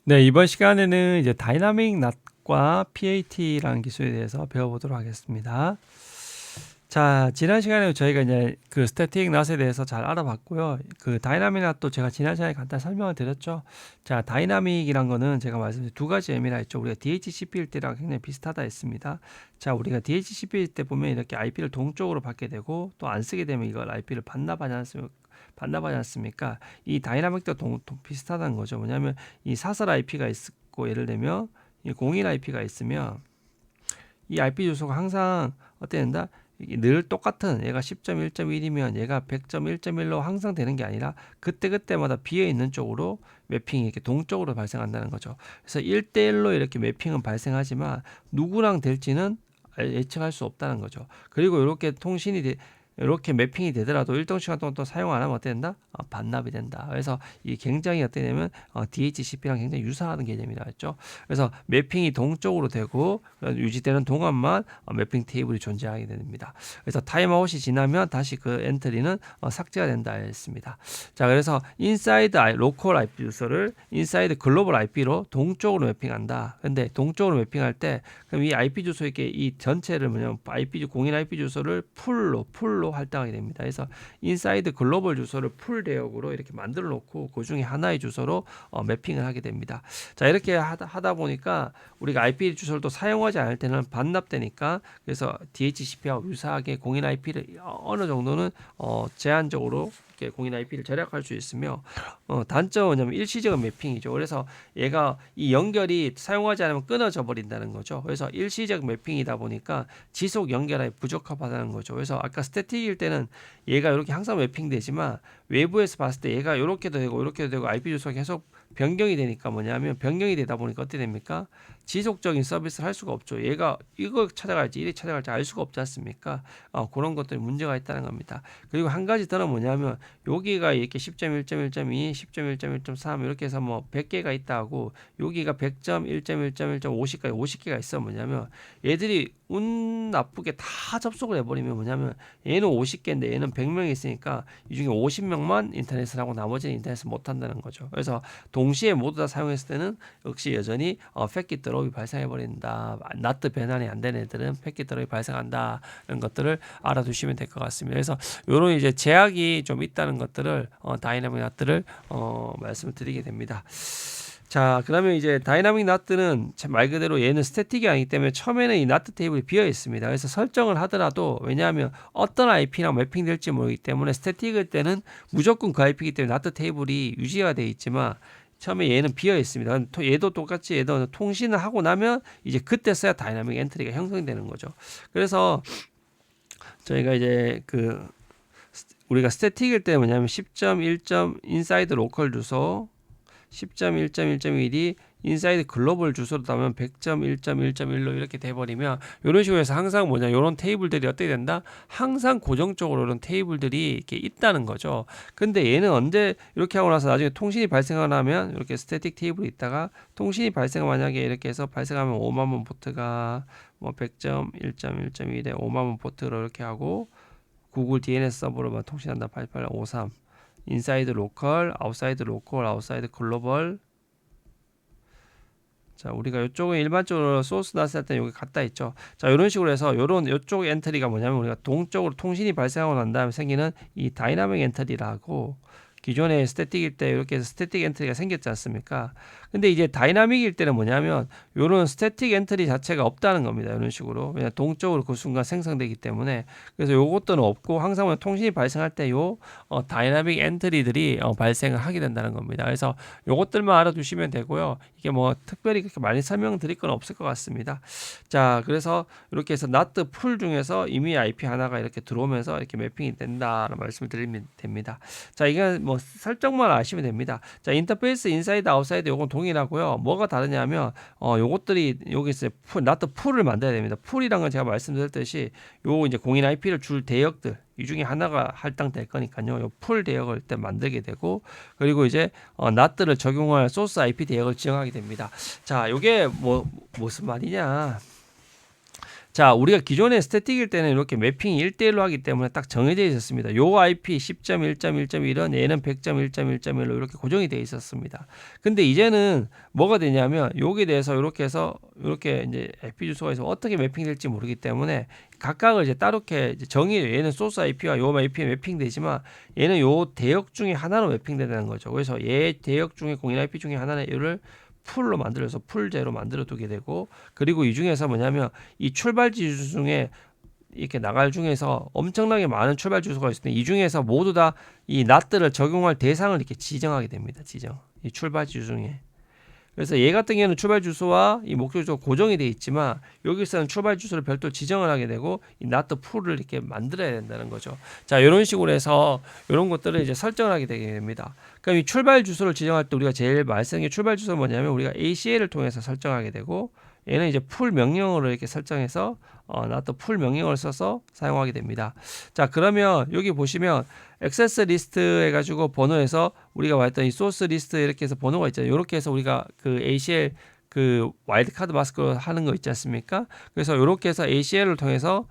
네, 이번 시간에는 이제 다이나믹 낫과 PAT라는 기술에 대해서 배워보도록 하겠습니다. 자, 지난 시간에 저희가 이제 그 스태틱 낫에 대해서 잘 알아봤고요. 그 다이나믹 낫도 제가 지난 시간에 간단히 설명을 드렸죠. 자, 다이나믹이란 거는 제가 말씀드린 두 가지 의미라 했죠. 우리가 DHCP일 때랑 굉장히 비슷하다 했습니다. 자, 우리가 DHCP일 때 보면 이렇게 IP를 동쪽으로 받게 되고 또 안 쓰게 되면 이걸 IP를 반납하지 않습니까? 이 다이나믹도 비슷하다는 거죠. 뭐냐면 이 사설 IP가 있고 예를 들면 이 공인 IP가 있으면 이 IP 주소가 항상 어떻게 된다? 이게 늘 똑같은 얘가 10.1.1이면 얘가 100.1.1로 항상 되는 게 아니라 그때그때마다 비어 있는 쪽으로 매핑이 이렇게 동쪽으로 발생한다는 거죠. 그래서 1대1로 이렇게 매핑은 발생하지만 누구랑 될지는 예측할 수 없다는 거죠. 그리고 이렇게 이렇게 매핑이 되더라도 일정 시간 동안 또 사용 안 하면 어떻게 된다? 반납이 된다. 그래서 이 굉장히 어떻게 되냐면 DHCP랑 굉장히 유사한 개념이라 했죠. 그래서 매핑이 동쪽으로 되고 유지되는 동안만 매핑 테이블이 존재하게 됩니다. 그래서 타임아웃이 지나면 다시 그 엔트리는 삭제가 된다 했습니다. 자, 그래서 인사이드 로컬 IP 주소를 인사이드 글로벌 IP로 동쪽으로 매핑한다. 근데 동쪽으로 매핑할 때 그럼 이 IP 주소 이렇게 이 전체를 뭐냐면 공인 IP 주소를 풀로 할당하게 됩니다. 그래서 인사이드 글로벌 주소를 풀 대역으로 이렇게 만들어 놓고 그 중에 하나의 주소로 매핑을 하게 됩니다. 자, 이렇게 하다 보니까 우리가 IP 주소를 또 사용하지 않을 때는 반납되니까 그래서 DHCP와 유사하게 공인 IP를 어느 정도는 제한적으로 공인 IP를 절약할 수 있으며 단점은 뭐냐면 일시적인 매핑이죠. 그래서 얘가 이 연결이 사용하지 않으면 끊어져 버린다는 거죠. 그래서 일시적 매핑이다 보니까 지속 연결에 부적합하다는 거죠. 그래서 아까 스태틱일 때는 얘가 이렇게 항상 매핑되지만 외부에서 봤을 때 얘가 이렇게도 되고 이렇게도 되고 IP 주소가 계속 변경이 되니까 뭐냐면 변경이 되다 보니까 어떻게 됩니까? 지속적인 서비스를 할 수가 없죠. 얘가 이거 찾아갈지 이리 찾아갈지 알 수가 없지 않습니까? 그런 것들이 문제가 있다는 겁니다. 그리고 한 가지 더는 뭐냐면 여기가 이렇게 10.1.1.2, 10.1.1.3 이렇게 해서 뭐 100개가 있다고 여기가 100.1.1.1.50까지 50개가 있어 뭐냐면 얘들이 운 나쁘게 다 접속을 해버리면 뭐냐면 얘는 50개인데 얘는 100명이 있으니까 이 중에 50명만 인터넷을 하고 나머지는 인터넷을 못 한다는 거죠. 그래서 동시에 모두 다 사용했을 때는 역시 여전히 패킷 드롭이 발생해 버린다. 나트 변환이 안 되는 애들은 패킷 드롭이 발생한다. 이런 것들을 알아두시면 될 것 같습니다. 그래서 이런 이제 제약이 좀 있다는 것들을 다이나믹 나트를 말씀을 드리게 됩니다. 자, 그러면 이제 다이나믹 나트는 말 그대로 얘는 스태틱이 아니기 때문에 처음에는 이 나트 테이블이 비어 있습니다. 그래서 설정을 하더라도 왜냐하면 어떤 IP랑 매핑될지 모르기 때문에 스태틱일 때는 무조건 그 IP이기 때문에 나트 테이블이 유지가 되어 있지만 처음에 얘는 비어 있습니다. 얘도 똑같이 얘도 통신을 하고 나면 이제 그때 써야 다이나믹 엔트리가 형성되는 거죠. 그래서 저희가 이제 우리가 스태틱일 때 뭐냐면 10.1. 인사이드 로컬 주소 10.1.1.1이 인사이드 글로벌 주소로 따면 100.1.1.1로 이렇게 돼버리면 이런 식으로 해서 항상 뭐냐 이런 테이블들이 어떻게 된다? 항상 고정적으로 이런 테이블들이 이렇게 있다는 거죠. 근데 얘는 언제 이렇게 하고 나서 나중에 통신이 발생하면 이렇게 스태틱 테이블이 있다가 통신이 만약에 이렇게 해서 발생하면 5만원 포트가 뭐 100.1.1.1에 5만원 포트로 이렇게 하고 구글 DNS 서버로만 통신한다 8853 인사이드 로컬, 아웃사이드 로컬, 아웃사이드 글로벌. 자, 우리가 이쪽은 일반적으로 소스 나스 할 때 여기 갖다 있죠. 자, 이런 식으로 해서 이쪽 엔트리가 뭐냐면 우리가 동쪽으로 통신이 발생하고 난 다음에 생기는 이 다이나믹 엔트리라고 기존에 스태틱일 때 이렇게 해서 스태틱 엔트리가 생겼지 않습니까? 근데 이제 다이나믹일 때는 뭐냐면 이런 스태틱 엔트리 자체가 없다는 겁니다. 이런 식으로 그냥 동쪽으로 그 순간 생성되기 때문에 그래서 요것들은 없고 항상 통신이 발생할 때 요 다이나믹 엔트리들이 발생을 하게 된다는 겁니다. 그래서 요것들만 알아두시면 되고요. 이게 뭐 특별히 그렇게 많이 설명드릴 건 없을 것 같습니다. 자, 그래서 이렇게 해서 NAT 풀 중에서 이미 IP 하나가 이렇게 들어오면서 이렇게 매핑이 된다는 말씀을 드리면 됩니다. 자, 이게 뭐 설정만 아시면 됩니다. 자, 인터페이스 인사이드 아웃사이드 요건 동일하고요. 뭐가 다르냐면 요것들이 여기서 NAT 풀을 만들어야 됩니다. 풀이란 건 제가 말씀드렸듯이 요 이제 공인 IP를 줄 대역들 이 중에 하나가 할당될 거니까요. 요 풀 대역을 일단 만들게 되고 그리고 이제 NAT를 적용할 소스 IP 대역을 지정하게 됩니다. 자, 요게 무슨 말이냐? 자, 우리가 기존에 스태틱일 때는 이렇게 매핑이 1대1로 하기 때문에 딱 정해져 있었습니다. 요 IP 10.1.1.1은 얘는 100.1.1.1로 이렇게 고정이 되어 있었습니다. 근데 이제는 뭐가 되냐면 여기에 대해서 이렇게 해서 이렇게 이제 IP 주소가 있어서 어떻게 매핑될지 모르기 때문에 각각을 이제 따롭게 정의해요. 얘는 소스 IP와 요 IP에 매핑되지만 얘는 요 대역 중에 하나로 매핑된다는 거죠. 그래서 얘 대역 중에 공인 IP 중에 하나는 얘를 풀로 만들어서 풀제로 만들어 두게 되고, 그리고 이 중에서 뭐냐면 이 출발지 주소 중에 이렇게 나갈 중에서 엄청나게 많은 출발 주소가 있을 때 이 중에서 모두 다 이 낫들을 적용할 대상을 이렇게 지정하게 됩니다. 이 출발지 주소 중에. 그래서 얘 같은 경우는 출발 주소와 이 목적 주소가 고정이 되어 있지만 여기서는 출발 주소를 별도로 지정을 하게 되고 이 not 풀을 이렇게 만들어야 된다는 거죠. 자, 이런 식으로 해서 이런 것들을 이제 설정을 하게 되게 됩니다. 그럼 이 출발 주소를 지정할 때 우리가 제일 많이 쓰는 게 출발 주소는 뭐냐면 우리가 ACL을 통해서 설정하게 되고, 얘는 이제 풀 명령어로 이렇게 설정해서 not 풀 명령어를 써서 사용하게 됩니다. 자, 그러면 여기 보시면 액세스 리스트 해가지고 번호에서 우리가 말했던 이 소스 리스트 이렇게 해서 번호가 있잖아요. 이렇게 해서 우리가 그 ACL 그 와일드 카드 마스크로 하는 거 있지 않습니까? 그래서 이렇게 해서 ACL을 통해서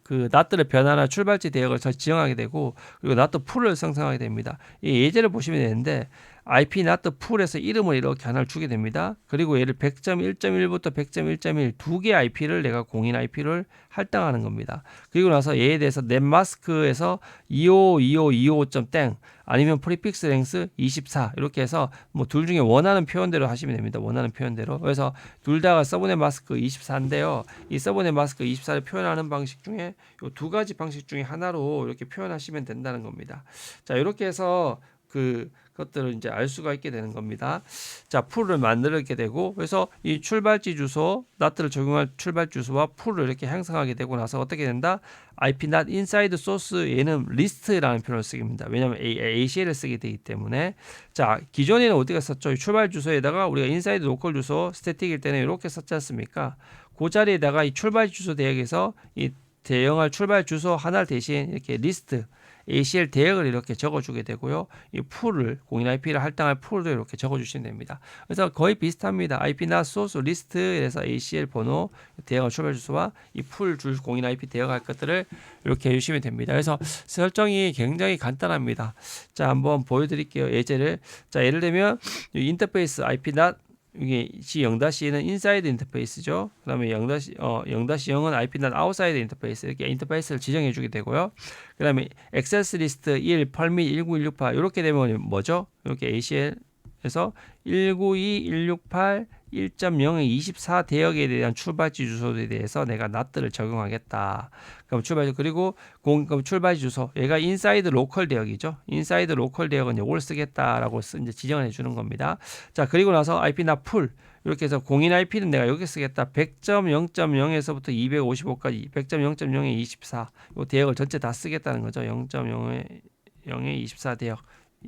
그 not들의 변화나 출발지 대역을 지정하게 되고, 그리고 not 풀을 생성하게 됩니다. 이 예제를 보시면 되는데 IP not 풀에서 이름을 이렇게 하나를 주게 됩니다. 그리고 얘를 100.1.1부터 100.1.1 두 개의 IP를 내가 공인 IP를 할당하는 겁니다. 그리고 나서 얘에 대해서 넷마스크에서 252525.땡 아니면 프리픽스 랭스 24 이렇게 해서 뭐 둘 중에 원하는 표현대로 하시면 됩니다. 원하는 표현대로. 그래서 둘 다가 서브넷 마스크 24인데요. 이 서브넷 마스크 24를 표현하는 방식 중에 이 두 가지 방식 중에 하나로 이렇게 표현하시면 된다는 겁니다. 자, 이렇게 해서 그것들을 이제 알 수가 있게 되는 겁니다. 자, 풀을 만들게 되고, 그래서 이 출발지 주소, not를 적용할 출발 주소와 풀을 이렇게 형성하게 되고 나서 어떻게 된다? IP not inside source, 얘는 list라는 표현을 쓰게 됩니다. 왜냐하면 ACL을 쓰게 되기 때문에. 자, 기존에는 어디가 썼죠? 출발 주소에다가 우리가 inside local 주소, 스태틱일 때는 이렇게 썼지 않습니까? 그 자리에다가 이 출발 주소 대역에서 이 대형할 출발 주소 하나 대신 이렇게 리스트 ACL 대역을 이렇게 적어주게 되고요. 이 풀을 공인 IP를 할당할 풀도 이렇게 적어주시면 됩니다. 그래서 거의 비슷합니다. IP not source 리스트에서 ACL 번호 대역할 출발 주소와 이 풀 줄 공인 IP 대역할 것들을 이렇게 해주시면 됩니다. 그래서 설정이 굉장히 간단합니다. 자, 한번 보여드릴게요. 예제를. 자, 예를 들면 인터페이스 IP not 이게 C0-는 인사이드 인터페이스죠. 그다음에 0-0은 IP not outside 인터페이스, 이렇게 인터페이스를 지정해 주게 되고요. 그다음에 액세스 리스트 1, permit 19168 이렇게 되면 뭐죠? 이렇게 ACL에서 192.168 1.0의 24 대역에 대한 출발지 주소에 대해서 내가 not를 적용하겠다. 그럼 출발지, 그리고 그럼 출발지 주소, 얘가 인사이드 로컬 대역이죠. 인사이드 로컬 대역은 이걸 쓰겠다라고 이제 지정을 해주는 겁니다. 자, 그리고 나서 IP not full 이렇게 해서 공인 IP는 내가 여기 쓰겠다. 100.0.0에서부터 255까지 100.0.0에 24 이 대역을 전체 다 쓰겠다는 거죠. 0.0에 24 대역.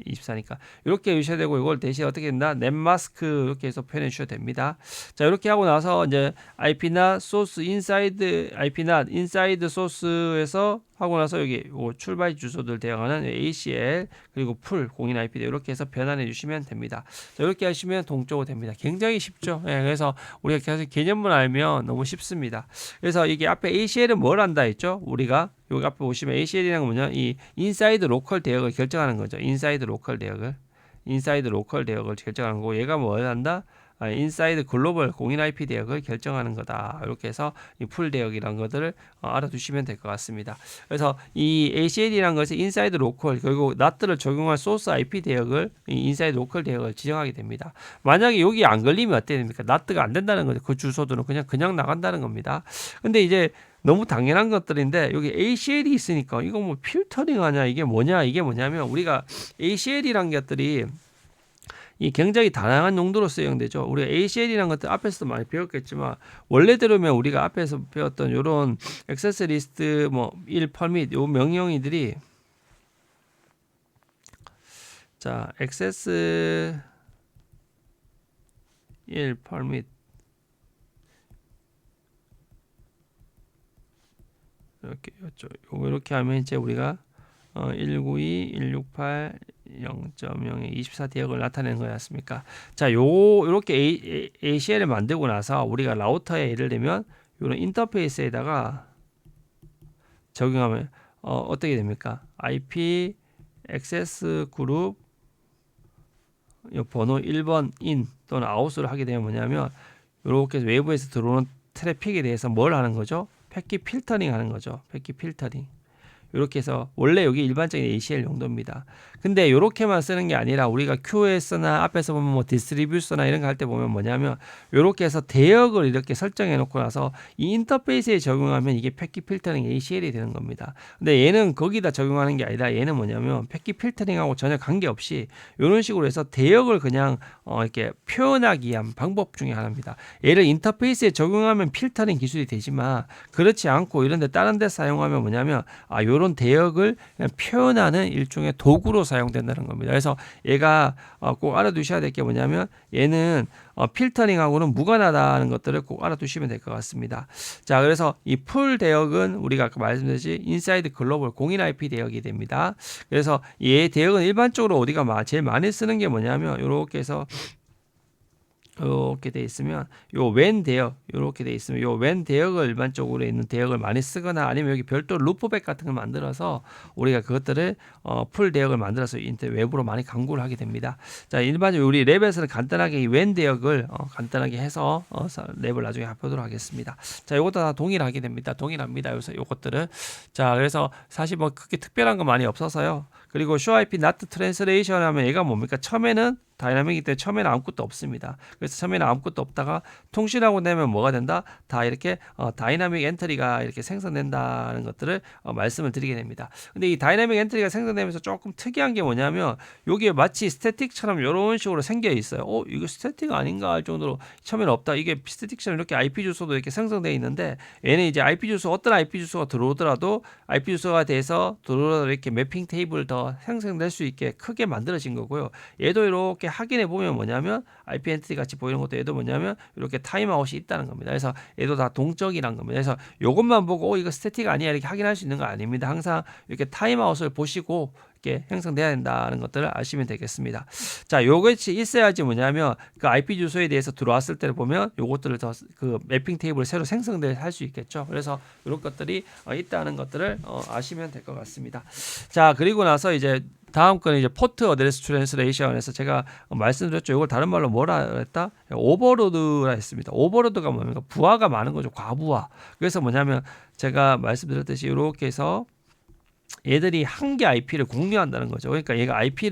24니까 이렇게 해주셔야 되고, 이걸 대신 어떻게 된다? 넷마스크 이렇게 해서 표현해 주셔야 됩니다. 자, 이렇게 하고 나서 이제 IP나 소스 인사이드 IP나 인사이드 소스에서 하고 나서 여기 출발 주소들 대응하는 ACL 그리고 풀 공인 IP 이렇게 해서 변환해 주시면 됩니다. 자, 이렇게 하시면 동적으로 됩니다. 굉장히 쉽죠. 예, 그래서 우리가 계속 개념만 알면 너무 쉽습니다. 그래서 이게 앞에 ACL은 뭘 한다 했죠? 우리가 여기 앞에 보시면 ACL이라는 건 뭐냐? 이 인사이드 로컬 대역을 결정하는 거죠. 인사이드 로컬 대역을 결정하는 거고, 얘가 뭘 한다? 인사이드 글로벌 공인 IP 대역을 결정하는 거다. 이렇게 해서 이 풀 대역이라는 것들을 알아두시면 될 것 같습니다. 그래서 이 ACL이라는 것은 인사이드 로컬 그리고 not를 적용할 소스 IP 대역을 인사이드 로컬 대역을 지정하게 됩니다. 만약에 여기 안 걸리면 어떻게 됩니까? not가 안 된다는 거죠. 그 주소들은 그냥 나간다는 겁니다. 근데 이제 너무 당연한 것들인데 여기 ACL이 있으니까 이거 뭐 필터링 하냐 이게 뭐냐면 우리가 ACL이란 것들이 이 굉장히 다양한 용도로 사용되죠. 우리가 ACL이라는 것들 앞에서도 많이 배웠겠지만 원래대로면 우리가 앞에서 배웠던 이런 액세스 리스트 뭐 1 퍼밋 요 명령어들이, 자, 액세스 1 퍼밋 이렇게 하면 이제 우리가 192.168 0.0의 24 대역을 나타내는 거지 않습니까? 자, 이렇게 ACL을 만들고 나서 우리가 라우터에 예를 들면 이런 인터페이스에다가 적용하면 어떻게 됩니까? IP 액세스 그룹 요 번호 1번 인 또는 아웃을 하게 되면 뭐냐면 이렇게 외부에서 들어오는 트래픽에 대해서 뭘 하는 거죠? 패킷 필터링 하는 거죠. 패킷 필터링. 이렇게 해서 원래 여기 일반적인 ACL 용도입니다. 근데 이렇게만 쓰는 게 아니라 우리가 QoS나 앞에서 보면 뭐 디스트리뷰서나 이런 거 할 때 보면 뭐냐면 이렇게 해서 대역을 이렇게 설정해 놓고 나서 이 인터페이스에 적용하면 이게 패킷 필터링 ACL이 되는 겁니다. 근데 얘는 거기다 적용하는 게 아니라 얘는 뭐냐면 패킷 필터링하고 전혀 관계없이 이런 식으로 해서 대역을 그냥 이렇게 표현하기 위한 방법 중에 하나입니다. 얘를 인터페이스에 적용하면 필터링 기술이 되지만 그렇지 않고 이런 데 다른 데 사용하면 뭐냐면 이런 대역을 그냥 표현하는 일종의 도구로 사용된다는 겁니다. 그래서 얘가 꼭 알아두셔야 될 게 뭐냐면 얘는 필터링하고는 무관하다는 것들을 꼭 알아두시면 될 것 같습니다. 자, 그래서 이 풀 대역은 우리가 아까 말씀드렸듯이 인사이드 글로벌 공인 IP 대역이 됩니다. 그래서 얘 대역은 일반적으로 어디가 제일 많이 쓰는 게 뭐냐면 이렇게 해서 이렇게 돼 있으면 요 웬 대역 이렇게 돼 있으면 요 웬 대역을 일반적으로 있는 대역을 많이 쓰거나 아니면 여기 별도로 루프백 같은 걸 만들어서 우리가 그것들을 풀 대역을 만들어서 외부로 많이 강구를 하게 됩니다. 자, 일반적으로 우리 랩에서는 간단하게 이 웬 대역을 간단하게 해서 랩을 나중에 해보도록 하겠습니다. 자, 요것도 다 동일하게 됩니다. 동일합니다. 여기서 요것들은 자, 그래서 사실 뭐 크게 특별한 거 많이 없어서요. 그리고 show-ip not translation 하면 얘가 뭡니까? 처음에는 다이나믹이기 때문에 처음에는 아무것도 없습니다. 그래서 처음에는 아무것도 없다가 통신하고 되면 뭐가 된다? 다 이렇게 다이나믹 엔트리가 이렇게 생성된다는 것들을 말씀을 드리게 됩니다. 근데 이 다이나믹 엔트리가 생성되면서 조금 특이한 게 뭐냐면 여기에 마치 스태틱처럼 이런 식으로 생겨 있어요. 이거 스태틱 아닌가 할 정도로 처음에는 없다. 이게 스태틱처럼 이렇게 IP 주소도 이렇게 생성되어 있는데 얘는 이제 IP 주소 어떤 IP 주소가 들어오더라도 IP 주소가 돼서 들어오더라도 이렇게 매핑 테이블 더 생성될 수 있게 크게 만들어진 거고요. 얘도 이렇게 확인해 보면 뭐냐면 IP 엔트리 같이 보이는 것도 얘도 뭐냐면 이렇게 타임아웃이 있다는 겁니다. 그래서 얘도 다 동적이란 겁니다. 그래서 이것만 보고 이거 스태틱 아니야 이렇게 확인할 수 있는 거 아닙니다. 항상 이렇게 타임아웃을 보시고 이렇게 형성돼야 된다는 것들을 아시면 되겠습니다. 자, 요것이 있어야지 뭐냐면 그 IP 주소에 대해서 들어왔을 때를 보면 요것들을 더 그 매핑 테이블을 새로 할 수 있겠죠. 그래서 이런 것들이 있다는 것들을 아시면 될 것 같습니다. 자, 그리고 나서 이제 다음 거는 이제 포트 어드레스 트랜스레이션에서 제가 말씀드렸죠. 이걸 다른 말로 뭐라 했다? 오버로드라 했습니다. 오버로드가 뭡니까? 부하가 많은 거죠. 과부하. 그래서 뭐냐면 제가 말씀드렸듯이 이렇게 해서 얘들이 한 개 IP를 공유한다는 거죠. 그러니까 얘가 IP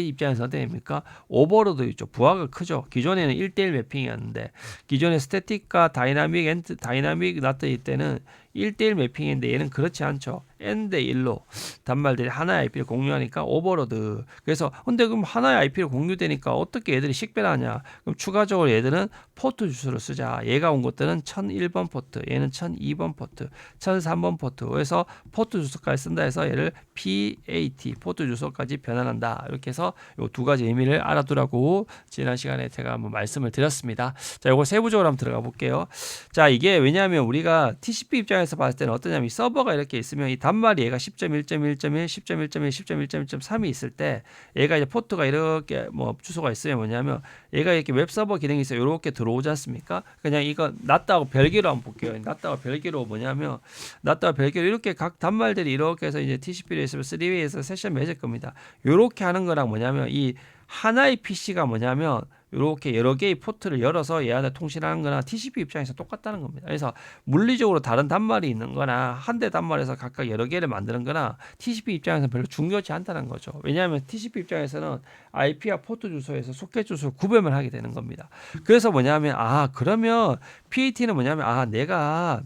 입장에서 어떻게 됩니까? 오버로드 있죠. 부하가 크죠. 기존에는 1대1 매핑이었는데 기존의 스태틱과 다이나믹 나트일 때는 1대1 매핑인데 얘는 그렇지 않죠. n대 1로 단말들이 하나의 IP를 공유하니까 오버로드. 그래서 근데 그럼 하나의 IP를 공유되니까 어떻게 얘들이 식별하냐? 그럼 추가적으로 얘들은 포트 주소를 쓰자. 얘가 온 것들은 1001번 포트, 얘는 1002번 포트, 1003번 포트. 그래서 포트 주소까지 쓴다 해서 얘를 PAT 포트 주소까지 변환한다. 이렇게 해서 요 두 가지 의미를 알아두라고 지난 시간에 제가 한번 말씀을 드렸습니다. 자, 요거 세부적으로 한번 들어가 볼게요. 자, 이게 왜냐하면 우리가 TCP 입장에서 봤을 때는 어떠냐면 이 서버가 이렇게 있으면 이 단말이 얘가 10.1.1.1, 10.1.1, 10.1.1.3이 있을 때 얘가 이제 포트가 이렇게 뭐 주소가 있으면 뭐냐면 얘가 이렇게 웹 서버 기능이 있어요. 이렇게 들어오지 않습니까? 그냥 이거 낫다고 별개로 한번 볼게요. 낫다고 별개로 뭐냐면 낫다고 별개로 이렇게 각 단말들이 이렇게 해서 이제 TCP로 있으면 3웨이에서 세션 맺을 겁니다. 이렇게 하는 거랑 뭐냐면 이 하나의 PC가 뭐냐면 이렇게 여러 개의 포트를 열어서 얘한테 통신하는 거나 TCP 입장에서 똑같다는 겁니다. 그래서 물리적으로 다른 단말이 있는 거나 한 대 단말에서 각각 여러 개를 만드는 거나 TCP 입장에서는 별로 중요하지 않다는 거죠. 왜냐하면 TCP 입장에서는 IP와 포트 주소에서 소켓 주소를 구별을 하게 되는 겁니다. 그래서 뭐냐면 그러면 PAT는 뭐냐면 내가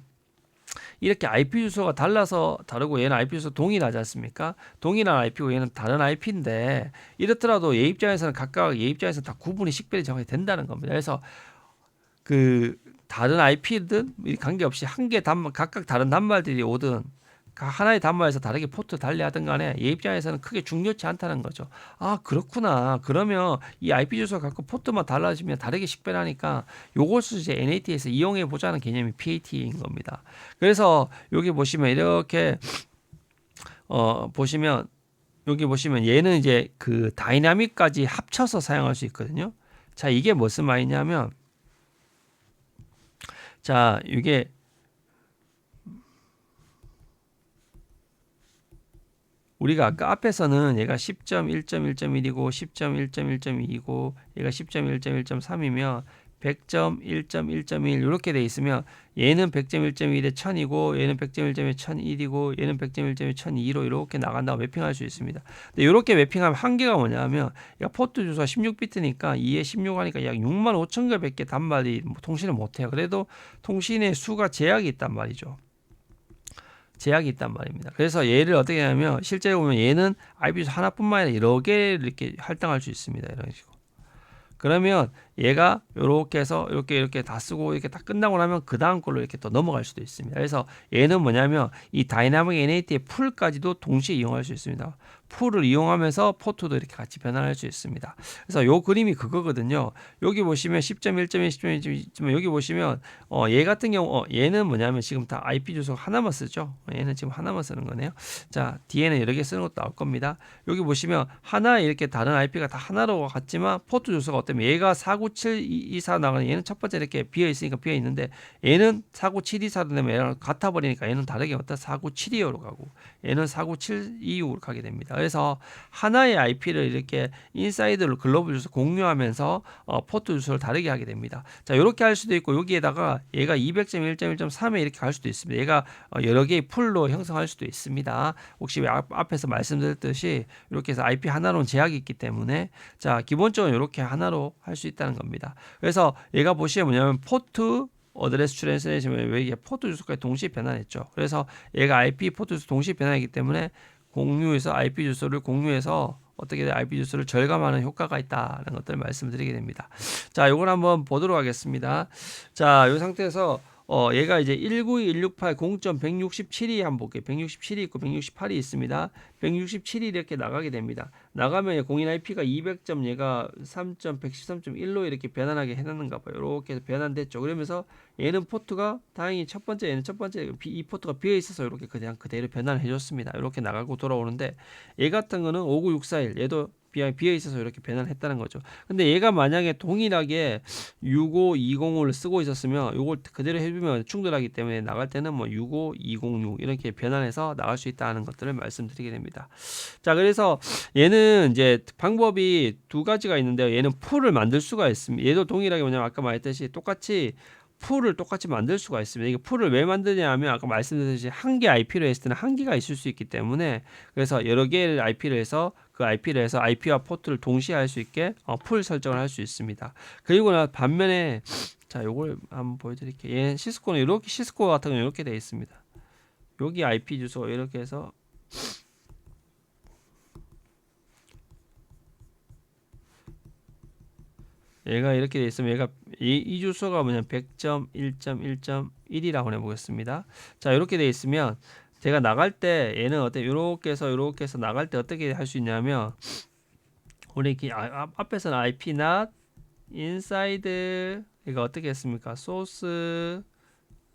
이렇게 IP 주소가 달라서 다르고 얘는 IP 주소 동일하지 않습니까? 동일한 IP고 얘는 다른 IP인데 이렇더라도 얘 입장에서는 각각 얘 입장에서는 다 구분이 식별이 정확히 된다는 겁니다. 그래서 그 다른 IP든 관계없이 한 개 단말 각각 다른 단말들이 오든 하나의 단말에서 다르게 포트 달리하든 간에 얘 입장에서는 크게 중요치 않다는 거죠. 그렇구나. 그러면 이 IP 주소 갖고 포트만 달라지면 다르게 식별하니까 요것을 이제 NAT에서 이용해 보자는 개념이 PAT인 겁니다. 그래서 여기 보시면 이렇게 보시면 여기 보시면 얘는 이제 그 다이나믹까지 합쳐서 사용할 수 있거든요. 자, 이게 무슨 말이냐면 자, 이게 우리가 아까 앞에서는 얘가 10.1.1.1이고 10.1.1.2이고 얘가 10.1.1.3이면 100.1.1.1 이렇게 돼 있으면 얘는 100.1.1에 1000이고 얘는 100.1.1에 1001이고 얘는 100.1.1에 1002로 이렇게 나간다고 매핑할 수 있습니다. 근데 이렇게 매핑하면 한계가 뭐냐면 포트 주소가 16비트니까 2에 16 하니까 약 65,000개밖에 단말이 통신을 못해요. 그래도 통신의 수가 제약이 있단 말이죠. 제약이 있단 말입니다. 그래서 얘를 어떻게 하냐면 실제로 보면 얘는 IP 주소 하나뿐만 아니라 여러 개를 이렇게 할당할 수 있습니다. 이런 식으로. 그러면 얘가 이렇게 해서 이렇게 다 쓰고 이렇게 다 끝나고 나면 그 다음 걸로 이렇게 또 넘어갈 수도 있습니다. 그래서 얘는 뭐냐면 이 다이나믹 NAT의 풀까지도 동시에 이용할 수 있습니다. 풀을 이용하면서 포트도 이렇게 같이 변환할 수 있습니다. 그래서 요 그림이 그거거든요. 여기 보시면 10.1.1, 10.1.1 여기 보시면 얘 같은 경우 얘는 뭐냐면 지금 다 IP 주소 하나만 쓰죠. 얘는 지금 하나만 쓰는 거네요. 자, 뒤에는 여러 개 쓰는 것도 나올 겁니다. 여기 보시면 하나에 이렇게 다른 IP가 다 하나로 같지만 포트 주소가 어때면 얘가 49724 나가는 얘는 첫 번째 이렇게 비어 있으니까 비어 있는데 얘는 49724로 되면 얘랑 같아 버리니까 얘는 다르게 어떤 4972로 가고 얘는 49725로 가게 됩니다. 그래서 하나의 IP를 이렇게 인사이드로 글로벌 주소 공유하면서 포트 주소를 다르게 하게 됩니다. 자, 이렇게 할 수도 있고 여기에다가 얘가 200.1.1.3에 이렇게 갈 수도 있습니다. 얘가 여러 개의 풀로 형성할 수도 있습니다. 혹시 앞에서 말씀드렸듯이 이렇게 해서 IP 하나로는 제약이 있기 때문에 자, 기본적으로 이렇게 하나로 할 수 있다는 겁니다. 그래서 얘가 보시면 뭐냐면 포트 어드레스 트랜스레이션을 왜 이게 포트 주소까지 동시에 변환했죠. 그래서 얘가 IP 포트 주소 동시에 변환했기 때문에 공유해서 IP 주소를 공유해서 어떻게 IP 주소를 절감하는 효과가 있다는 것들을 말씀드리게 됩니다. 자, 이걸 한번 보도록 하겠습니다. 자, 이 상태에서 얘가 이제 192.168 0.167이 한번 볼게요. 167이 있고 168이 있습니다. 167이 이렇게 나가게 됩니다. 나가면 공인 IP가 200점 얘가 3.113.1로 이렇게 변환하게 해놨는가 봐요. 이렇게 해서 변환됐죠. 그러면서 얘는 포트가 다행히 얘는 첫 번째 이 포트가 비어 있어서 이렇게 그냥 그대로 변환을 해줬습니다. 이렇게 나가고 돌아오는데 얘 같은 거는 59641 얘도 비어 있어서 이렇게 변환을 했다는 거죠. 근데 얘가 만약에 동일하게 65205를 쓰고 있었으면 이걸 그대로 해주면 충돌하기 때문에 나갈 때는 뭐 65206 이렇게 변환해서 나갈 수 있다는 것들을 말씀드리게 됩니다. 자, 그래서 얘는 이제 방법이 두 가지가 있는데요. 얘는 풀을 만들 수가 있습니다. 얘도 동일하게 뭐냐면 아까 말했듯이 풀을 똑같이 만들 수가 있습니다. 이게 풀을 왜 만드냐 하면 아까 말씀드렸듯이 한 개 IP로 했을 때는 한계가 있을 수 있기 때문에 그래서 여러 개의 IP를 해서 그 IP를 해서 IP와 포트를 동시에 할 수 있게 풀 설정을 할 수 있습니다. 그리고 반면에 자, 요걸 한번 보여드릴게요. 얘 시스코는 이렇게 시스코 같은 경우는 이렇게 되어 있습니다. 여기 IP 주소 이렇게 해서 얘가 이렇게 돼 있으면 얘가 이 주소가 뭐냐 100.1.1.1이라고 해보겠습니다. 자, 이렇게 돼 있으면 제가 나갈 때 얘는 이렇게 해서 나갈 때 어떻게 할 수 있냐면 우리 이렇게 앞에서는 IP not inside 이거 어떻게 했습니까? 소스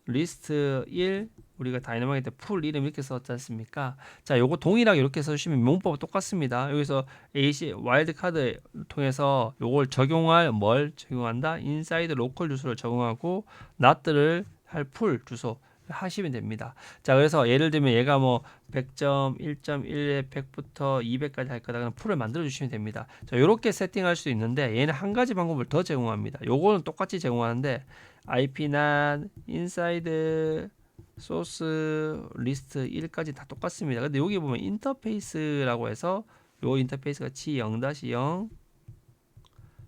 리스트 1 우리가 다이나믹 때 풀 이름 이렇게 썼지 않습니까? 자, 요거 동일하게 이렇게 써주시면 문법은 똑같습니다. 여기서 AC 와일드 카드 통해서 요걸 뭘 적용한다? 인사이드 로컬 주소를 적용하고 not를 할 풀 주소 하시면 됩니다. 자, 그래서 예를 들면 얘가 뭐 100.1.1에 100부터 200까지 할 거다. 그럼 풀을 만들어 주시면 됩니다. 자, 요렇게 세팅할 수 있는데 얘는 한 가지 방법을 더 제공합니다. 요거는 똑같이 제공하는데 IP not inside 소스 리스트 1까지 다 똑같습니다. 근데 여기 보면 인터페이스라고 해서 요 인터페이스가 G0-0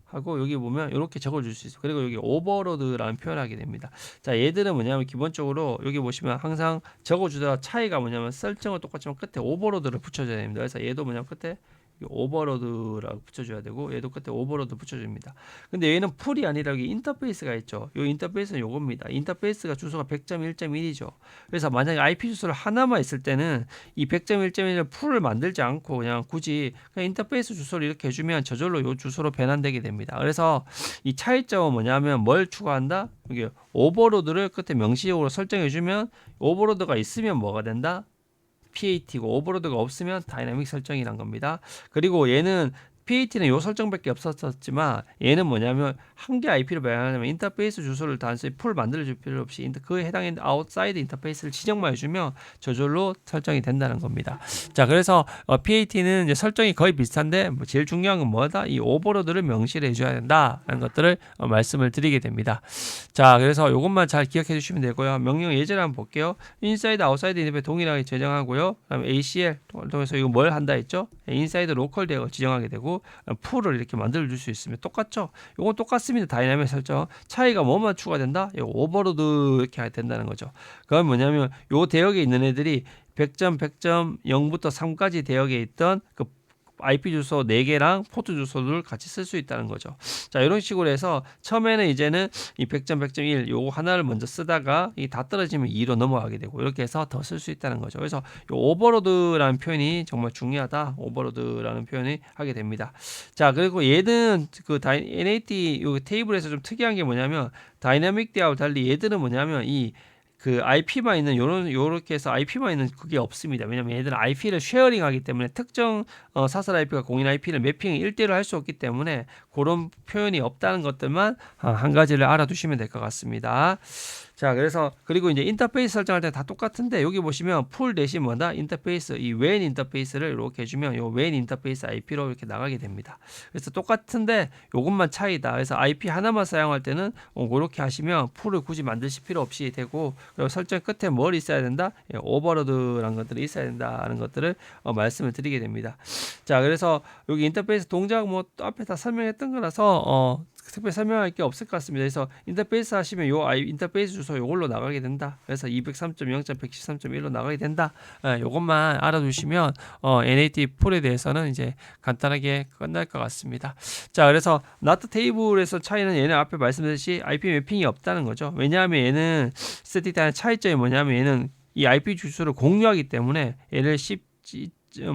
하고 여기 보면 이렇게 적어줄 수 있어요. 그리고 여기 오버로드라는 표현을 하게 됩니다. 자, 얘들은 뭐냐면 기본적으로 여기 보시면 항상 적어주다가 차이가 뭐냐면 설정은 똑같지만 끝에 오버로드를 붙여줘야 됩니다. 그래서 얘도 뭐냐면 끝에 오버로드라고 붙여줘야 되고 얘도 끝에 오버로드 붙여줍니다. 근데 얘는 풀이 아니라 여기 인터페이스가 있죠. 이 인터페이스는 요겁니다. 인터페이스가 주소가 100.1.1이죠. 그래서 만약에 IP 주소를 하나만 있을 때는 이 100.1.1을 풀을 만들지 않고 그냥 굳이 그냥 인터페이스 주소를 이렇게 해주면 저절로 요 주소로 변환되게 됩니다. 그래서 이 차이점은 뭐냐면 뭘 추가한다? 여기 오버로드를 끝에 명시적으로 설정해주면 오버로드가 있으면 뭐가 된다? PAT고 오버로드가 없으면 다이나믹 설정이란 겁니다. 그리고 얘는 PAT는 요 설정밖에 없었지만 얘는 뭐냐면 한 개 IP를 배양하려면 인터페이스 주소를 단순히 풀 만들어줄 필요 없이 그에 해당하는 아웃사이드 인터페이스를 지정만 해주면 저절로 설정이 된다는 겁니다. 자, 그래서 PAT는 이제 설정이 거의 비슷한데 뭐 제일 중요한 건 뭐다? 이 오버로드를 명시를 해줘야 된다라는 것들을 말씀을 드리게 됩니다. 자, 그래서 이것만 잘 기억해 주시면 되고요. 명령 예제를 한번 볼게요. 인사이드 아웃사이드 인터페이스 동일하게 지정하고요. 그다음에 ACL 통해서 이거 뭘 한다 했죠? 인사이드 로컬 대역을 지정하게 되고 풀을 이렇게 만들어 줄 수 있으면 똑같죠? 이건 똑같습니다. 다이나믹 설정. 차이가 뭐만 추가된다? 이거 오버로드 이렇게 된다는 거죠. 그건 뭐냐면 요 대역에 있는 애들이 100점, 100점, 0부터 3까지 대역에 있던 그 IP 주소 4개랑 포트 주소를 같이 쓸 수 있다는 거죠. 자, 이런 식으로 해서 처음에는 이제는 이 100점, 100점 1 요거 하나를 먼저 쓰다가 이 다 떨어지면 2로 넘어가게 되고 이렇게 해서 더 쓸 수 있다는 거죠. 그래서 요 오버로드라는 표현이 정말 중요하다. 오버로드라는 표현이 하게 됩니다. 자, 그리고 얘는 그 NAT 요 테이블에서 좀 특이한 게 뭐냐면 다이나믹 대하고 달리 얘들은 뭐냐면 이 그 IP만 있는 요렇게 해서 IP만 있는 그게 없습니다. 왜냐면 얘들은 IP를 쉐어링하기 때문에 특정 사설 IP가 공인 IP를 매핑을 1대1로 할 수 없기 때문에 그런 표현이 없다는 것들만 한 가지를 알아두시면 될 것 같습니다. 자, 그래서 그리고 이제 인터페이스 설정할 때 다 똑같은데 여기 보시면 풀 대신 뭐다? 인터페이스 이 웬 인터페이스를 이렇게 해주면 요 웬 인터페이스 IP로 이렇게 나가게 됩니다. 그래서 똑같은데 요것만 차이다. 그래서 IP 하나만 사용할 때는 그렇게 하시면 풀을 굳이 만드실 필요 없이 되고 그리고 설정 끝에 뭘 있어야 된다? 오버로드라는 것들이 있어야 된다는 것들을 말씀을 드리게 됩니다. 자, 그래서 여기 인터페이스 동작 뭐 앞에 다 설명했던 거라서 특별히 설명할 게 없을 것 같습니다. 그래서 인터페이스 하시면 요 인터페이스 주소 요걸로 나가게 된다. 그래서 203.0.113.1로 나가게 된다. 요것만 알아두시면 NAT 풀에 대해서는 이제 간단하게 끝날 것 같습니다. 자, 그래서 NAT 테이블에서 차이는 얘는 앞에 말씀드렸듯이 IP 매핑이 없다는 거죠. 왜냐하면 얘는 스태틱 다이나믹 차이점이 뭐냐면 얘는 이 IP 주소를 공유하기 때문에 얘를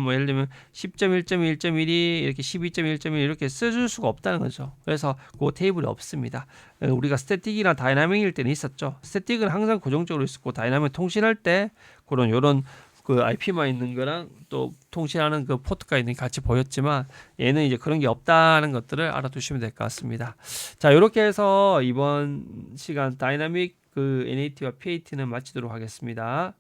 뭐 예를 들면 10.1.1.1이 이렇게 12.1.1 이렇게 써줄 수가 없다는 거죠. 그래서 그 테이블이 없습니다. 우리가 스태틱이나 다이나믹일 때는 있었죠. 스태틱은 항상 고정적으로 있었고 다이나믹 통신할 때 그런 요런 그 IP만 있는 거랑 또 통신하는 그 포트가 있는 게 같이 보였지만 얘는 이제 그런 게 없다는 것들을 알아두시면 될 것 같습니다. 자, 이렇게 해서 이번 시간 다이나믹 그 NAT와 PAT는 마치도록 하겠습니다.